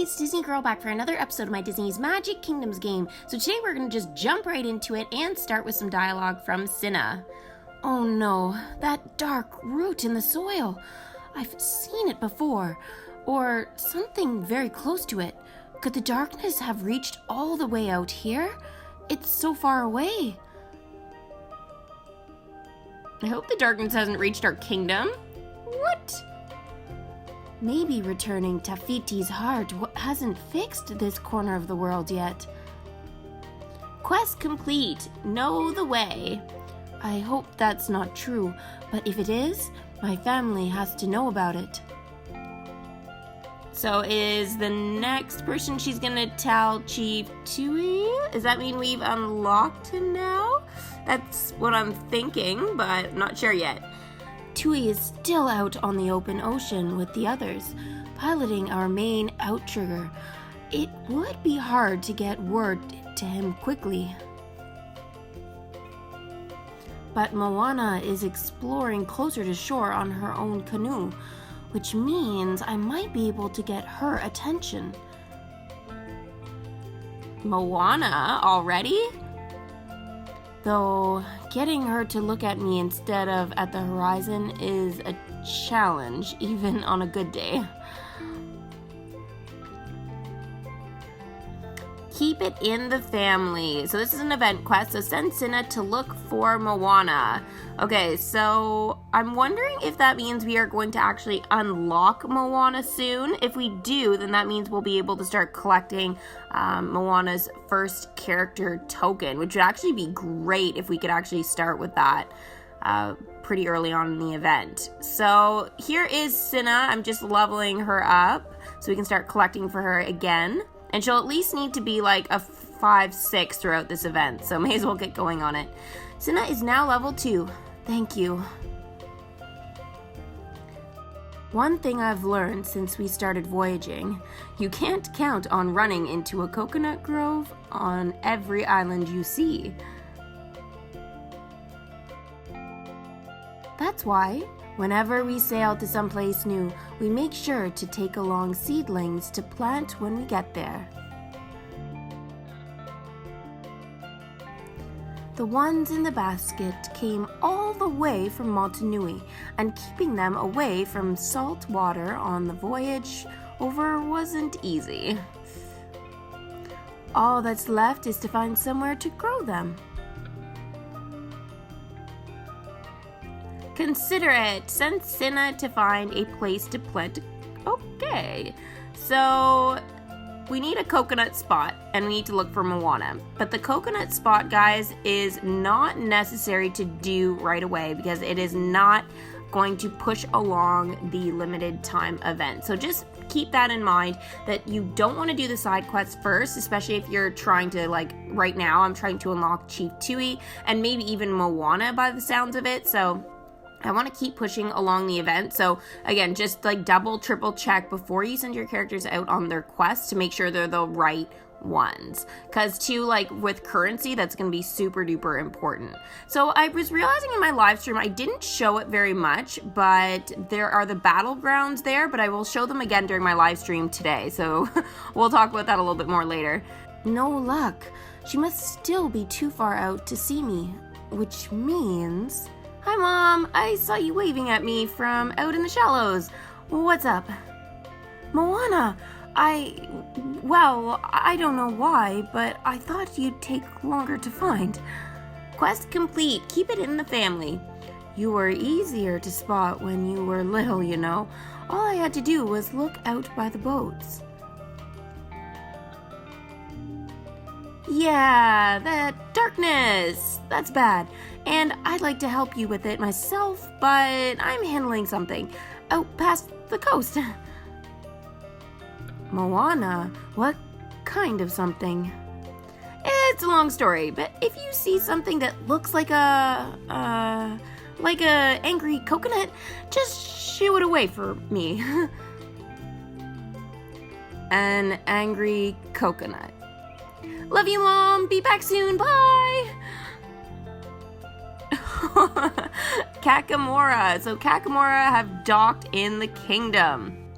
it's Disney Girl back for another episode of my Disney's Magic Kingdoms game. So today we're going to just jump right into it and start with some dialogue from Cinna. Oh no, that dark root in the soil. I've seen it before, or something very close to it. Could the darkness have reached all the way out here? It's so far away. I hope the darkness hasn't reached our kingdom. What? Maybe returning Tafiti's heart hasn't fixed this corner of the world yet. Quest complete. Know the way. I hope that's not true, but if it is, my family has to know about it. So is the next person she's gonna tell Chief Tui? Does that mean we've unlocked him now? That's what I'm thinking, but not sure yet. Tui is still out on the open ocean with the others, piloting our main outrigger. It would be hard to get word to him quickly. But Moana is exploring closer to shore on her own canoe, which means I might be able to get her attention. Moana already? Though getting her to look at me instead of at the horizon is a challenge, even on a good day. Keep it in the family. So this is an event quest, so send Cinna to look for Moana. Okay, so I'm wondering if that means we are going to actually unlock Moana soon. If we do, then that means we'll be able to start collecting Moana's first character token, which would actually be great if we could actually start with that pretty early on in the event. So here is Cinna. I'm just leveling her up so we can start collecting for her again. And she'll at least need to be like a 5-6 throughout this event, so may as well get going on it. Cinna is now level 2. Thank you. One thing I've learned since we started voyaging, you can't count on running into a coconut grove on every island you see. That's why, whenever we sail to someplace new, we make sure to take along seedlings to plant when we get there. The ones in the basket came all the way from Motunui, and keeping them away from salt water on the voyage over wasn't easy. All that's left is to find somewhere to grow them. Consider it. Send Cinna to find a place to plant. Okay. So we need a coconut spot and we need to look for Moana. But the coconut spot, guys, is not necessary to do right away because it is not going to push along the limited time event. So just keep that in mind, that you don't want to do the side quests first, especially if you're trying to, like, right now I'm trying to unlock Chief Tui and maybe even Moana by the sounds of it. So I want to keep pushing along the event. So again, just like double, triple check before you send your characters out on their quest to make sure they're the right ones. Because too, like with currency, that's going to be super duper important. So I was realizing in my live stream, I didn't show it very much, but there are the battlegrounds there, but I will show them again during my live stream today. So we'll talk about that a little bit more later. No luck. She must still be too far out to see me, which means... Hi, Mom. I saw you waving at me from out in the shallows. What's up? Moana, I don't know why, but I thought you'd take longer to find. Quest complete. Keep it in the family. You were easier to spot when you were little, you know. All I had to do was look out by the boats. Yeah, that darkness. That's bad. And I'd like to help you with it myself, but I'm handling something out past the coast. Moana? What kind of something? It's a long story, but if you see something that looks like a angry coconut, just shoo it away for me. An angry coconut. Love you, Mom. Be back soon. Bye. Kakamora. So Kakamora have docked in the kingdom.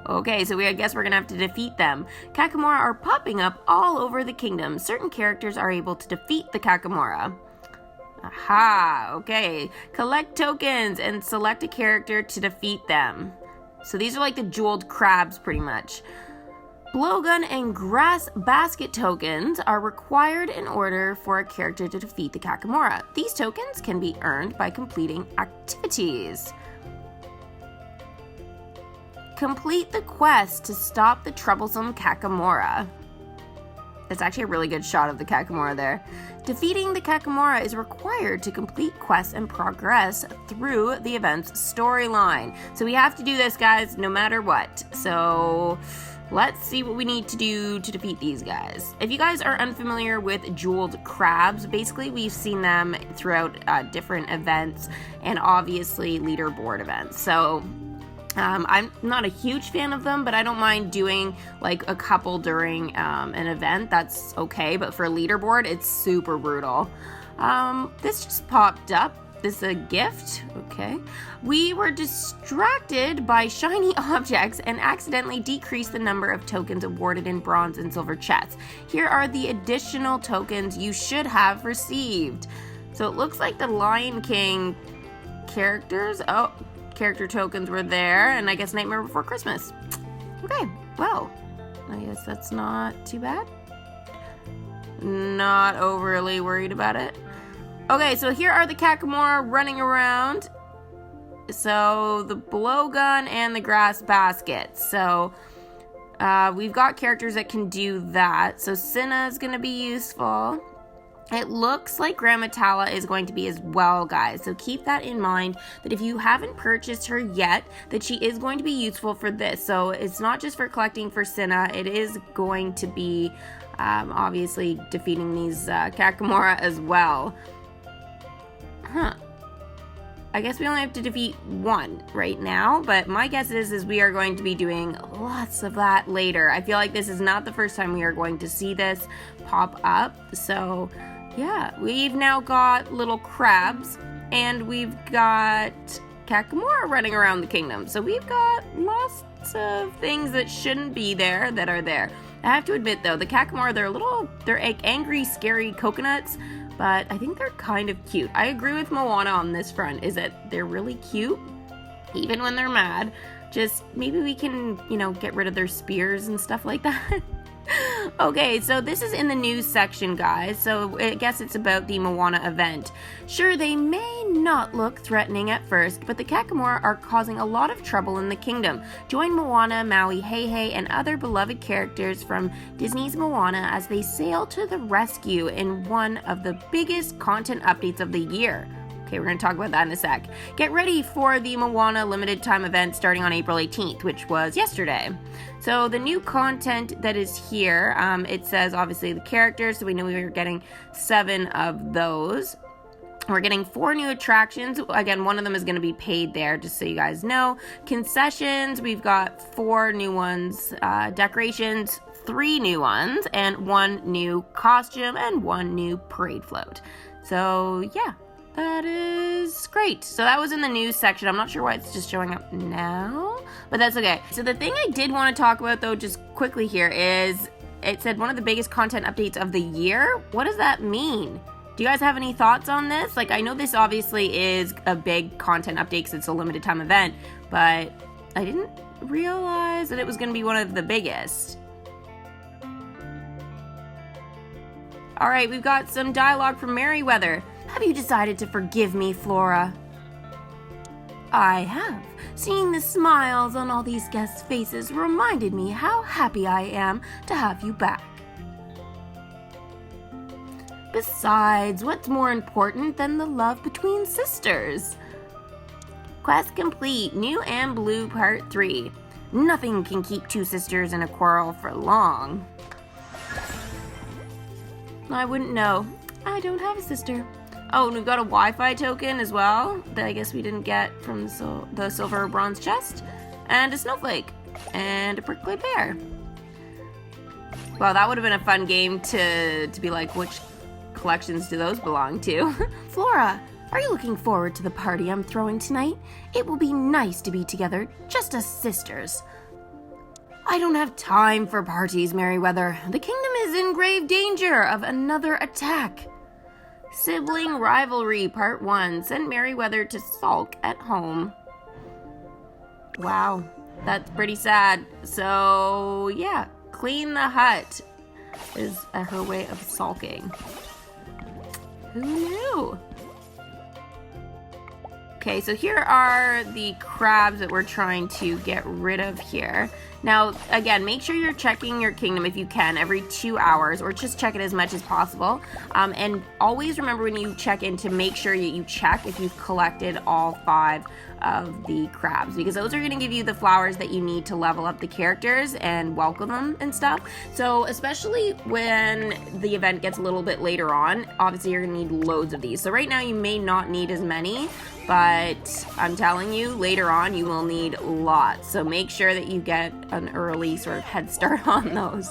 Okay, so I guess we're gonna have to defeat them. Kakamora are popping up all over the kingdom. Certain characters are able to defeat the Kakamora. Aha, okay. Collect tokens and select a character to defeat them. So these are like the jeweled crabs, pretty much. Blowgun and grass basket tokens are required in order for a character to defeat the Kakamora. These tokens can be earned by completing activities. Complete the quest to stop the troublesome Kakamora. That's actually a really good shot of the Kakamora there. Defeating the Kakamora is required to complete quests and progress through the event's storyline. So we have to do this, guys, no matter what. So let's see what we need to do to defeat these guys. If you guys are unfamiliar with jeweled crabs, basically we've seen them throughout different events and obviously leaderboard events. So I'm not a huge fan of them, but I don't mind doing like a couple during an event. That's okay, but for a leaderboard, it's super brutal. This just popped up. This is a gift. Okay. We were distracted by shiny objects and accidentally decreased the number of tokens awarded in bronze and silver chests. Here are the additional tokens you should have received. So it looks like the Lion King characters. Oh, character tokens were there, and I guess Nightmare Before Christmas. Okay, well, I guess that's not too bad. Not overly worried about it. Okay, so here are the Kakamora running around. So the blowgun and the grass basket. So we've got characters that can do that. So Cinna is going to be useful. It looks like Grandma Tala is going to be as well, guys. So keep that in mind, that if you haven't purchased her yet, that she is going to be useful for this. So it's not just for collecting for Cinna. It is going to be obviously defeating these Kakamora as well. I guess we only have to defeat one right now, but my guess is we are going to be doing lots of that later. I feel like this is not the first time we are going to see this pop up. So yeah, we've now got little crabs and we've got Kakamora running around the kingdom. So we've got lots of things that shouldn't be there that are there. I have to admit though, the Kakamora, they're angry, scary coconuts, but I think they're kind of cute. I agree with Moana on this front, is that they're really cute, even when they're mad. Just maybe we can, get rid of their spears and stuff like that. Okay, so this is in the news section, guys. So I guess it's about the Moana event. Sure, they may not look threatening at first, but the Kakamora are causing a lot of trouble in the kingdom. Join Moana, Maui, Heihei, and other beloved characters from Disney's Moana as they sail to the rescue in one of the biggest content updates of the year. Okay, we're going to talk about that in a sec. Get ready for the Moana limited time event starting on April 18th, which was yesterday. So the new content that is here, it says obviously the characters, so we know we were getting 7 of those. We're getting 4 new attractions. Again, one of them is going to be paid there, just so you guys know. Concessions, we've got 4 new ones. Decorations, 3 new ones, and 1 new costume, and 1 new parade float. So yeah. That is great. So that was in the news section. I'm not sure why it's just showing up now, but that's okay. So the thing I did want to talk about though, just quickly here, is it said one of the biggest content updates of the year. What does that mean? Do you guys have any thoughts on this? Like, I know this obviously is a big content update because it's a limited time event, but I didn't realize that it was going to be one of the biggest. All right, we've got some dialogue from Merryweather. Have you decided to forgive me, Flora? I have. Seeing the smiles on all these guests' faces reminded me how happy I am to have you back. Besides, what's more important than the love between sisters? Quest complete, New and Blue Part 3. Nothing can keep 2 sisters in a quarrel for long. I wouldn't know. I don't have a sister. Oh, and we've got a Wi-Fi token as well that I guess we didn't get from the silver or bronze chest. And a snowflake. And a prickly pear. Wow, that would have been a fun game to be like, which collections do those belong to? Flora, are you looking forward to the party I'm throwing tonight? It will be nice to be together, just as sisters. I don't have time for parties, Merryweather. The kingdom is in grave danger of another attack. Sibling Rivalry Part 1 sent Merryweather to sulk at home. Wow, that's pretty sad. So, yeah, clean the hut is her way of sulking. Who knew? Okay, so here are the crabs that we're trying to get rid of here. Now, again, make sure you're checking your kingdom if you can every 2 hours, or just check it as much as possible. And always remember when you check in to make sure that you check if you've collected all 5 of the crabs, because those are going to give you the flowers that you need to level up the characters and welcome them and stuff. So especially when the event gets a little bit later on, obviously you're going to need loads of these. So right now you may not need as many, but I'm telling you, later on you will need lots. So make sure that you get an early sort of head start on those.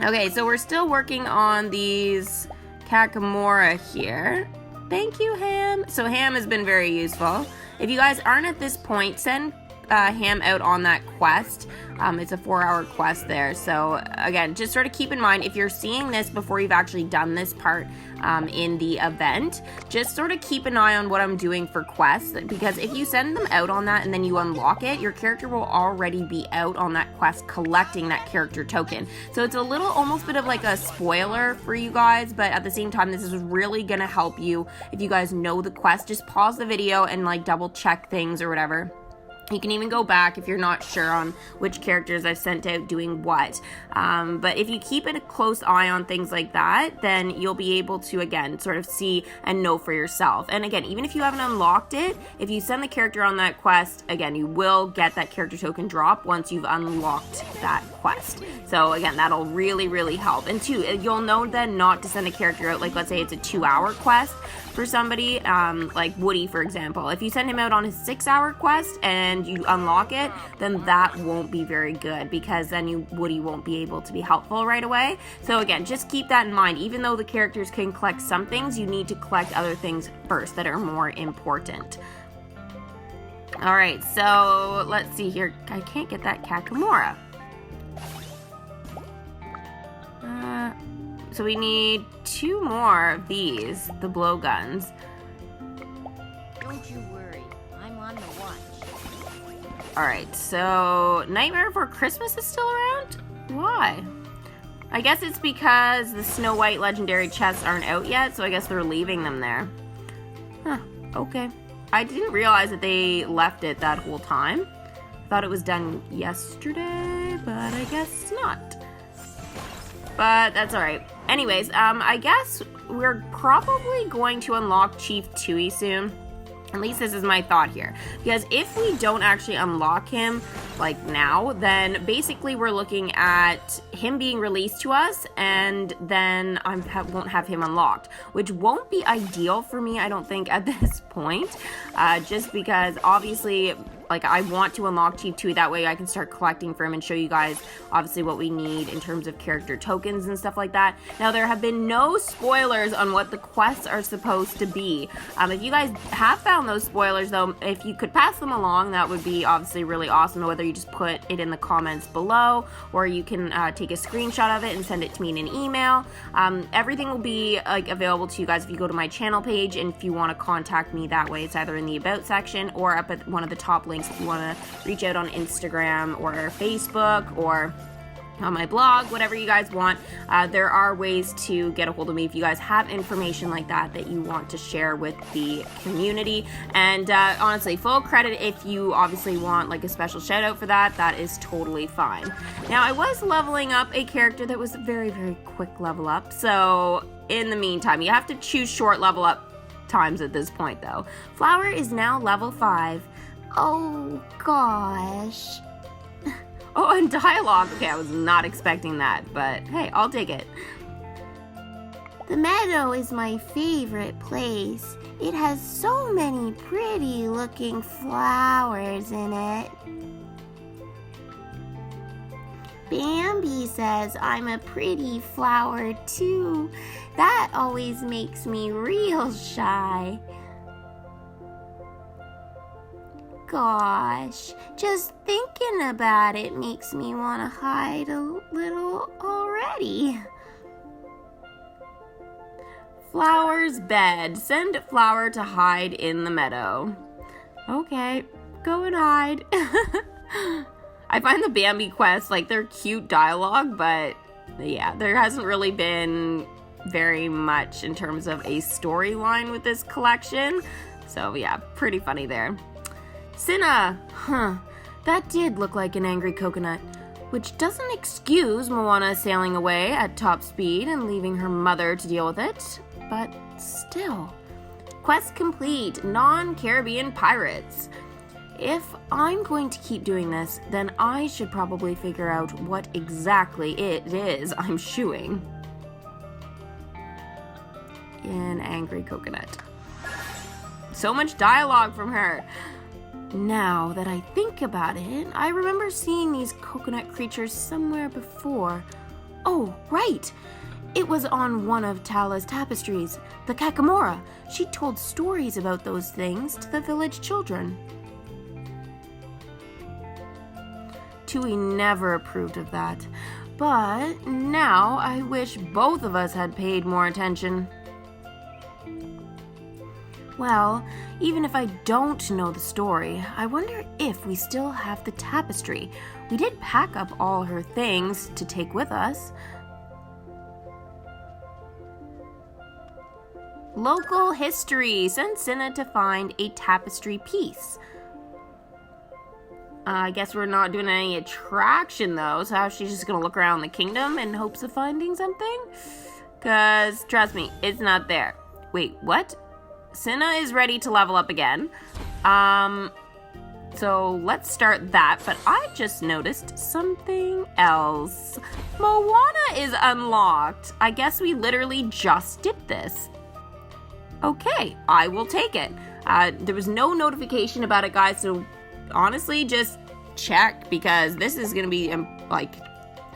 Okay, so we're still working on these Kakamora here. Thank you, Ham. So Ham has been very useful. If you guys aren't at this point, send Ham out on that quest. It's a 4-hour quest there. So again, just sort of keep in mind, if you're seeing this before you've actually done this part in the event, just sort of keep an eye on what I'm doing for quests, because if you send them out on that and then you unlock it, your character will already be out on that quest collecting that character token. So it's a little almost bit of like a spoiler for you guys, but at the same time, this is really gonna help you if you guys know the quest. Just pause the video and like double check things or whatever. You can even go back if you're not sure on which characters I've sent out doing what. But if you keep a close eye on things like that, then you'll be able to, again, sort of see and know for yourself. And again, even if you haven't unlocked it, if you send the character on that quest, again, you will get that character token drop once you've unlocked that quest. So again, that'll really, really help. And two, you'll know then not to send a character out, like let's say it's a 2-hour quest for somebody, like Woody, for example. If you send him out on his 6-hour quest and you unlock it, then that won't be very good, because then Woody won't be able to be helpful right away. So again, just keep that in mind. Even though the characters can collect some things, you need to collect other things first that are more important. All right, so let's see here. I can't get that Kakamora. So we need 2 more of these, the blowguns. Don't you worry, I'm on the watch. Alright, so Nightmare Before Christmas is still around? Why? I guess it's because the Snow White legendary chests aren't out yet, so I guess they're leaving them there. Huh, okay. I didn't realize that they left it that whole time. I thought it was done yesterday, but I guess not. But that's alright. Anyways, I guess we're probably going to unlock Chief Tui soon. At least this is my thought here. Because if we don't actually unlock him, like now, then basically we're looking at him being released to us, and then I won't have him unlocked. Which won't be ideal for me, I don't think, at this point. Just because, obviously, like, I want to unlock Chief Tui, that way I can start collecting for him and show you guys, obviously, what we need in terms of character tokens and stuff like that. Now, there have been no spoilers on what the quests are supposed to be. If you guys have found those spoilers, though, if you could pass them along, that would be obviously really awesome, whether you just put it in the comments below, or you can take a screenshot of it and send it to me in an email. Everything will be, like, available to you guys if you go to my channel page, and if you want to contact me that way, it's either in the About section or up at one of the top links if you want to reach out on Instagram or Facebook or on my blog, whatever you guys want. There are ways to get a hold of me if you guys have information like that that you want to share with the community. And honestly, full credit if you obviously want like a special shout out for that, that is totally fine. Now, I was leveling up a character that was a very, very quick level up. So in the meantime, you have to choose short level up times at this point though. Flower is now level 5. Oh gosh. Oh, and dialogue. Okay, I was not expecting that, but hey, I'll take it. The meadow is my favorite place. It has so many pretty looking flowers in it. Bambi says I'm a pretty flower too. That always makes me real shy. gosh, just thinking about it makes me want to hide a little already. Flower's bed. Send Flower to hide in the meadow. Okay, go and hide. I find the Bambi quests, like, they're cute dialogue, but yeah, there hasn't really been very much in terms of a storyline with this collection. So yeah, pretty funny there. Cinna. That did look like an angry coconut, which doesn't excuse Moana sailing away at top speed and leaving her mother to deal with it. But still. Quest complete. Non-Caribbean pirates. If I'm going to keep doing this, then I should probably figure out what exactly it is I'm shooing. An angry coconut. So much dialogue from her. Now that I think about it, I remember seeing these coconut creatures somewhere before. Oh, right! It was on one of Tala's tapestries, the Kakamora. She told stories about those things to the village children. Tui never approved of that, but now I wish both of us had paid more attention. Well, even if I don't know the story, I wonder if we still have the tapestry. We did pack up all her things to take with us. Local history. Send Cinna to find a tapestry piece. I guess we're not doing any attraction though, so she's just gonna look around the kingdom in hopes of finding something? Cause, trust me, it's not there. Wait, what? Cinna is ready to level up again. So let's start that, but I just noticed something else. Moana is unlocked. I guess we literally just did this. Okay, I will take it. There was no notification about it, guys, so honestly, just check, because this is going to be, like,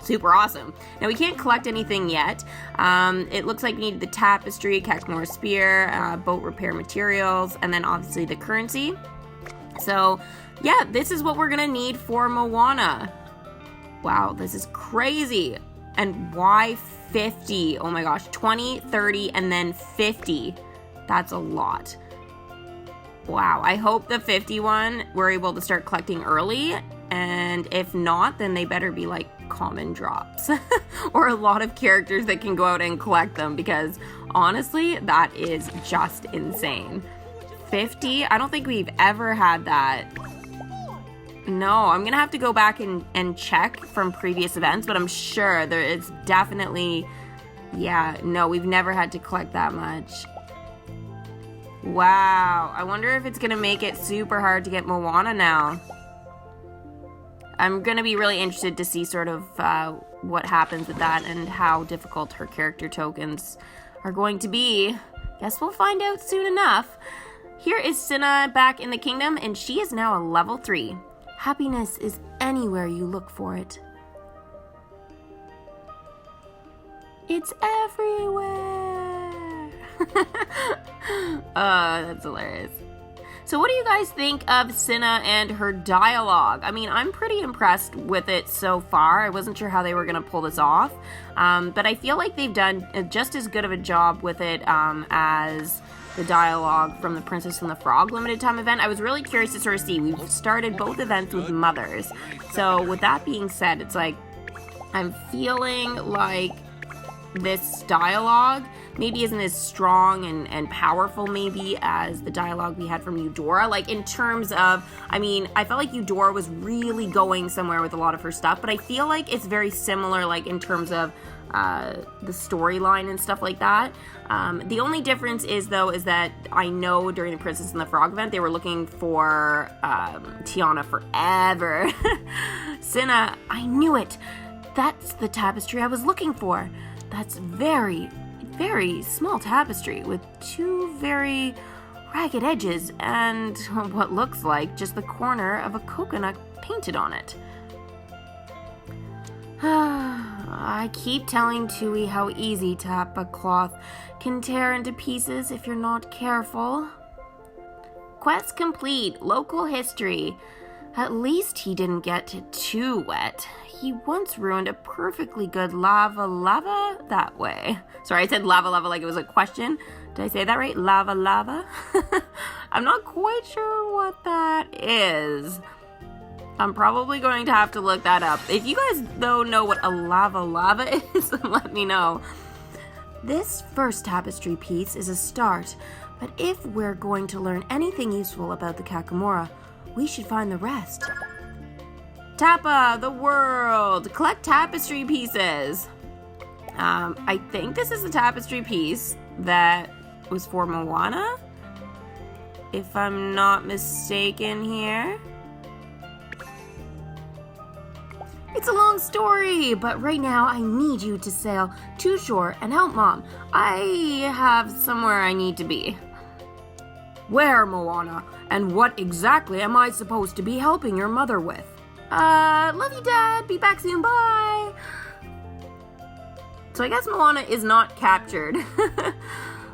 super awesome. Now, we can't collect anything yet. It looks like we need the tapestry, Kakamora spear, boat repair materials, and then obviously the currency. So, yeah, this is what we're going to need for Moana. Wow, this is crazy. And why 50? Oh my gosh, 20, 30, and then 50. That's a lot. Wow, I hope the 51 we're able to start collecting early, and if not, then they better be like common drops or a lot of characters that can go out and collect them, because honestly, that is just insane. 50? I don't think we've ever had that. No, I'm gonna have to go back and check from previous events, but I'm sure there is definitely, yeah, no, we've never had to collect that much. Wow, I wonder if it's gonna make it super hard to get Moana now. I'm gonna be really interested to see sort of what happens with that and how difficult her character tokens are going to be. Guess we'll find out soon enough. Here is Cinna back in the kingdom, and she is now a level 3. Happiness is anywhere you look for it. It's everywhere. That's hilarious. So what do you guys think of Cinna and her dialogue? I mean, I'm pretty impressed with it so far. I wasn't sure how they were going to pull this off, but I feel like they've done just as good of a job with it as the dialogue from the Princess and the Frog limited time event. I was really curious to sort of see. We've started both events with mothers. So with that being said, it's like I'm feeling like this dialogue maybe isn't as strong and powerful maybe as the dialogue we had from Eudora. Like in terms of, I mean, I felt like Eudora was really going somewhere with a lot of her stuff, but I feel like it's very similar like in terms of the storyline and stuff like that. The only difference is that I know during the Princess and the Frog event they were looking for Tiana forever. Cinna, I knew it. That's the tapestry I was looking for. That's very, very small tapestry with 2 very ragged edges and what looks like just the corner of a coconut painted on it. I keep telling Tui how easy tapa cloth can tear into pieces if you're not careful. Quest complete. Local history. At least he didn't get too wet. He once ruined a perfectly good lava that way. Sorry, I said lava like it was a question. Did I say that right? Lava? I'm not quite sure what that is. I'm probably going to have to look that up. If you guys, though, know what a lava is, let me know. This first tapestry piece is a start, but if we're going to learn anything useful about the Kakamora, we should find the rest. Tapa, the world. Collect tapestry pieces. I think this is the tapestry piece that was for Moana, if I'm not mistaken here. It's a long story, but right now I need you to sail to shore and help Mom. I have somewhere I need to be. Where, Moana? And what exactly am I supposed to be helping your mother with? Love you, Dad. Be back soon. Bye. So I guess Moana is not captured.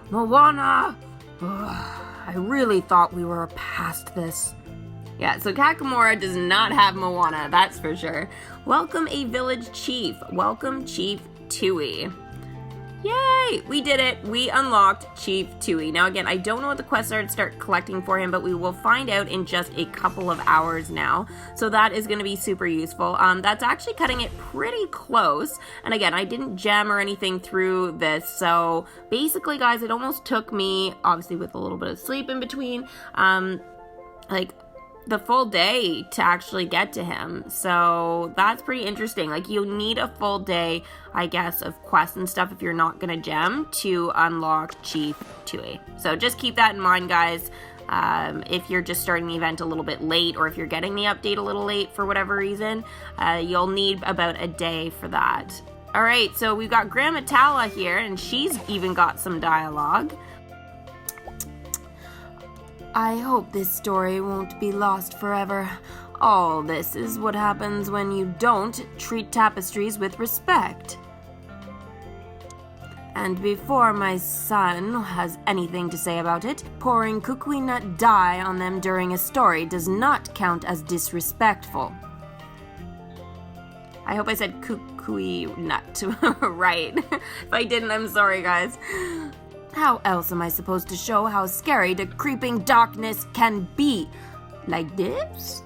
Moana! I really thought we were past this. Yeah, so Kakamora does not have Moana, that's for sure. Welcome a village chief. Welcome Chief Tui. Yay! We did it. We unlocked Chief Tui. Now again, I don't know what the quests are to start collecting for him, but we will find out in just a couple of hours now. So that is going to be super useful. That's actually cutting it pretty close. And again, I didn't gem or anything through this. So basically, guys, it almost took me, obviously with a little bit of sleep in between, like the full day to actually get to him. So that's pretty interesting. Like, you need a full day, I guess, of quests and stuff if you're not gonna gem to unlock Chief Tui. So just keep that in mind, guys. If you're just starting the event a little bit late, or if you're getting the update a little late for whatever reason, you'll need about a day for that. All right, so we've got Grandma Tala here, and she's even got some dialogue. I hope this story won't be lost forever. All this is what happens when you don't treat tapestries with respect. And before my son has anything to say about it, pouring kukui nut dye on them during a story does not count as disrespectful. I hope I said kukui nut right. If I didn't, I'm sorry, guys. How else am I supposed to show how scary the creeping darkness can be? Like this?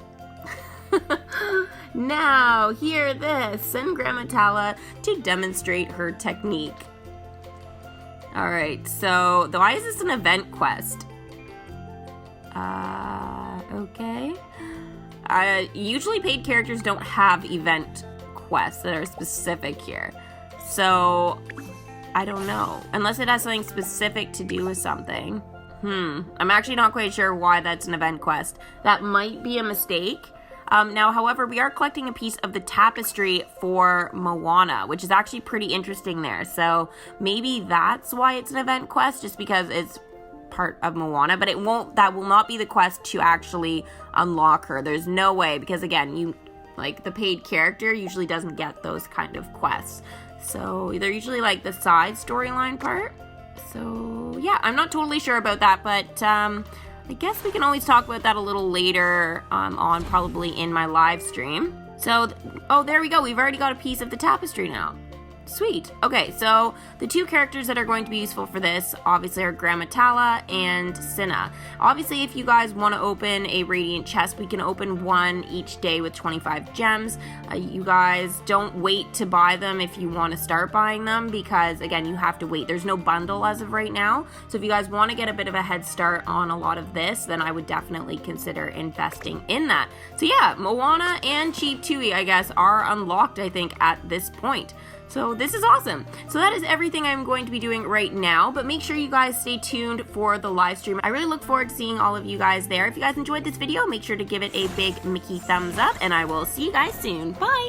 Now, hear this. Send Grandma Tala to demonstrate her technique. Alright, so why is this an event quest? Okay. Usually paid characters don't have event quests that are specific here. So I don't know. Unless it has something specific to do with something. I'm actually not quite sure why that's an event quest. That might be a mistake. Now, however, we are collecting a piece of the tapestry for Moana, which is actually pretty interesting there. So maybe that's why it's an event quest, just because it's part of Moana. But that will not be the quest to actually unlock her. There's no way, because again, the paid character usually doesn't get those kind of quests. So they're usually like the side storyline part. So yeah, I'm not totally sure about that, but I guess we can always talk about that a little later on, probably in my live stream. So, there we go. We've already got a piece of the tapestry now. Sweet. Okay, so the two characters that are going to be useful for this, obviously, are Grandma Tala and Cinna. Obviously, if you guys want to open a Radiant chest, we can open one each day with 25 gems. You guys don't wait to buy them if you want to start buying them, because, again, you have to wait. There's no bundle as of right now. So if you guys want to get a bit of a head start on a lot of this, then I would definitely consider investing in that. So yeah, Moana and Chief Tui, I guess, are unlocked, I think, at this point. So this is awesome. So that is everything I'm going to be doing right now, but make sure you guys stay tuned for the live stream. I really look forward to seeing all of you guys there. If you guys enjoyed this video, make sure to give it a big Mickey thumbs up, and I will see you guys soon. Bye!